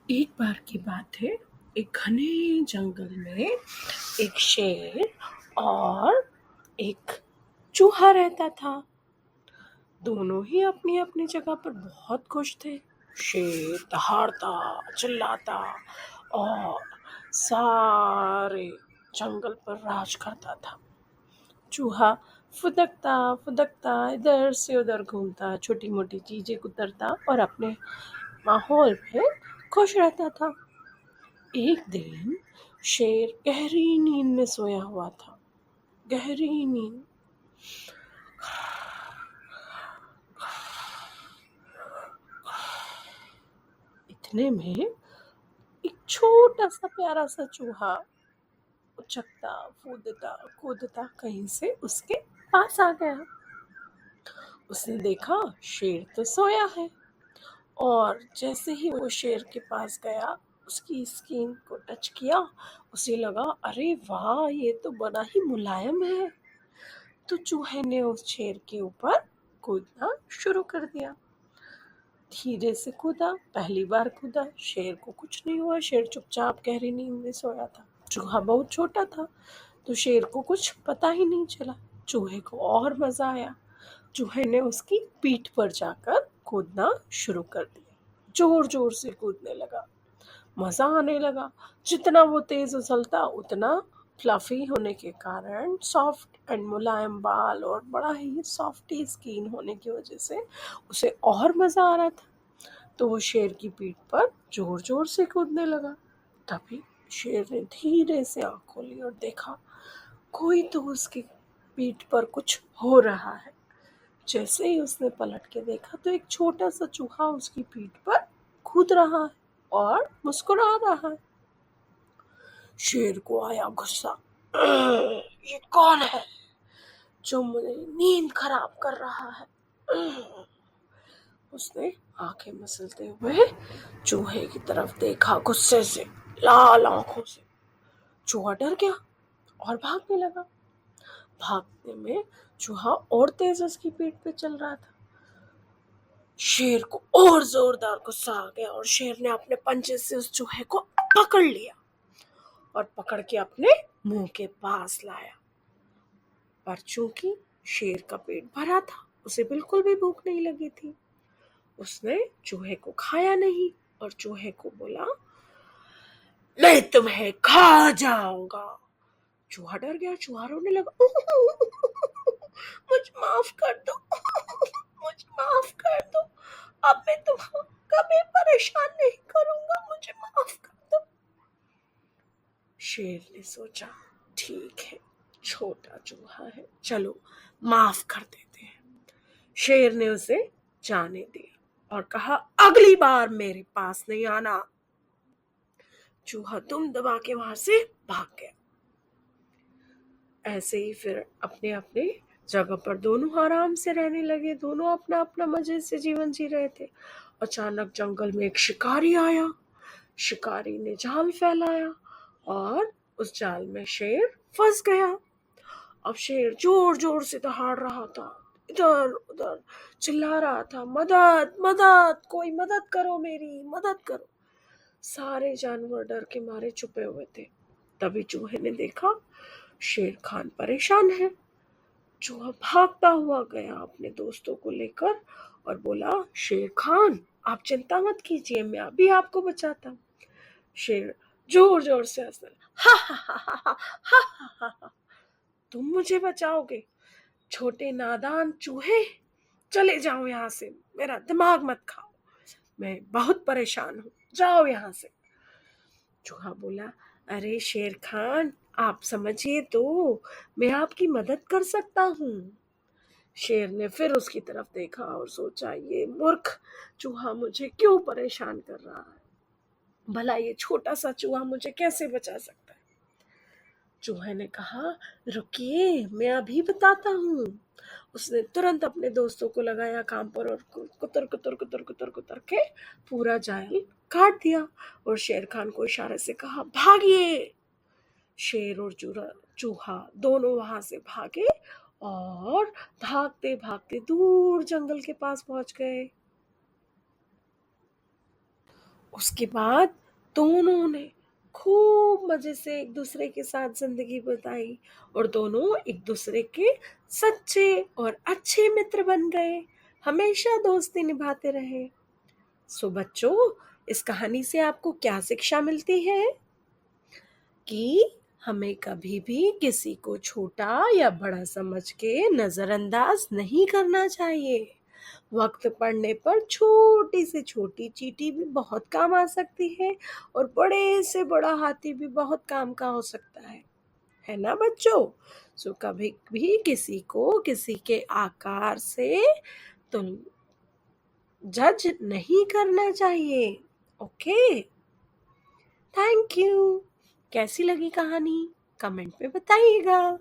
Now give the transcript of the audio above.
एक बार की बात है। एक घने जंगल में एक शेर और एक चूहा रहता था। दोनों ही अपनी अपनी जगह पर बहुत खुश थे। शेर दहाड़ता, चिल्लाता और सारे जंगल पर राज करता था। चूहा फुदकता फुदकता इधर से उधर घूमता, छोटी मोटी चीजें कुतरता और अपने माहौल में खुश रहता था। एक दिन शेर गहरी नींद में सोया हुआ था। गहरी नींद। इतने में एक छोटा सा प्यारा सा चूहा उछकता कूदता कूदता कहीं से उसके पास आ गया। उसने देखा शेर तो सोया है, और जैसे ही वो शेर के पास गया, उसकी स्किन को टच किया, उसे लगा अरे वाह, ये तो बड़ा ही मुलायम है। तो चूहे ने उस शेर के ऊपर कूदना शुरू कर दिया। धीरे से कूदा, पहली बार कूदा, शेर को कुछ नहीं हुआ। शेर चुपचाप गहरी नींद में सोया था। चूहा बहुत छोटा था, तो शेर को कुछ पता ही नहीं चला। चूहे को और मजा आया। चूहे ने उसकी पीठ पर जाकर कूदना शुरू कर दिया। जोर जोर से कूदने लगा। मजा आने लगा। जितना वो तेज उछलता, उतना फ्लफी होने के कारण, सॉफ्ट एंड मुलायम बाल और बड़ा ही सॉफ्टी स्किन होने की वजह से उसे और मजा आ रहा था। तो वो शेर की पीठ पर जोर जोर से कूदने लगा। तभी शेर ने धीरे से आंख खोली और देखा कोई तो उसकी पीठ पर कुछ हो रहा है। जैसे ही उसने पलट के देखा तो एक छोटा सा चूहा उसकी पीठ पर कूद रहा है और मुस्कुरा रहा है। शेर को आया गुस्सा। ये कौन है जो मुझे नींद खराब कर रहा है? उसने आंखें मसलते हुए चूहे की तरफ देखा, गुस्से से, लाल आंखों से। चूहा डर गया और भागने लगा। भागने में चूहा और तेज उसकी पीठ पे चल रहा था। शेर को और जोरदार गुस्सा आ गया और शेर ने अपने पंजे से उस चूहे को पकड़ लिया और पकड़ के अपने मुंह के पास लाया। पर चूंकि शेर का पेट भरा था, उसे बिल्कुल भी भूख नहीं लगी थी। उसने चूहे को खाया नहीं और चूहे को बोला, मैं तुम्हें खा जाऊंगा। चूहा डर गया। चूहा रोने लगा। मुझे माफ कर दो, मुझे माफ कर दो, अब मैं तुम्हें कभी परेशान नहीं करूंगा, मुझे माफ कर दो। शेर ने सोचा, ठीक है, छोटा चूहा है, चलो माफ कर देते हैं। शेर ने उसे जाने दिया और कहा, अगली बार मेरे पास नहीं आना। चूहा दुम दबा के वहां से भाग गया। ऐसे ही फिर अपने अपने जगह पर दोनों आराम से रहने लगे। दोनों अपना अपना मजे से जीवन जी रहे थे। अचानक जंगल में एक शिकारी आया। शिकारी ने जाल फैलाया और उस जाल में शेर फंस गया। अब शेर जोर जोर से दहाड़ रहा था, इधर उधर चिल्ला रहा था, मदद मदद, कोई मदद करो, मेरी मदद करो। सारे जानवर डर के मारे छुपे हुए थे। तभी चूहे ने देखा शेर खान परेशान है। चूहा भागता हुआ गया अपने दोस्तों को लेकर और बोला, शेर खान, आप चिंता मत कीजिए, मैं अभी आपको बचाता हूँ। शेर जोर जोर से हंसने लगा, हा हा हा हा हा हा हा हा हा। तुम मुझे बचाओगे, छोटे नादान चूहे, चले जाओ यहाँ से, मेरा दिमाग मत खाओ, मैं बहुत परेशान हूँ, जाओ यहाँ से। चूहा बोला, अरे शेर खान, आप समझिए तो, मैं आपकी मदद कर सकता हूँ। शेर ने फिर उसकी तरफ देखा और सोचा, ये मूर्ख चूहा मुझे क्यों परेशान कर रहा है, भला ये छोटा सा चूहा मुझे कैसे बचा सकता है। चूहे ने कहा, रुकिए, मैं अभी बताता हूँ। उसने तुरंत अपने दोस्तों को लगाया काम पर और कुतर कुतर कुतर कुतर कुतर के पूरा जाल काट दिया और शेर खान को इशारे से कहा, भागिए। शेर और चूहा दोनों वहां से भागे और भागते भागते दूर जंगल के पास पहुंच गए। उसके बाद दोनों ने खूब मजे से एक दूसरे के साथ जिंदगी बिताई और दोनों एक दूसरे के सच्चे और अच्छे मित्र बन गए, हमेशा दोस्ती निभाते रहे। सो बच्चों, इस कहानी से आपको क्या शिक्षा मिलती है? कि हमें कभी भी किसी को छोटा या बड़ा समझ के नजरअंदाज नहीं करना चाहिए। वक्त पड़ने पर छोटी से छोटी चींटी भी बहुत काम आ सकती है और बड़े से बड़ा हाथी भी बहुत काम का हो सकता है ना बच्चों? सो कभी भी किसी को किसी के आकार से तुम जज नहीं करना चाहिए। Okay, thank you. कैसी लगी कहानी कमेंट में बताइएगा।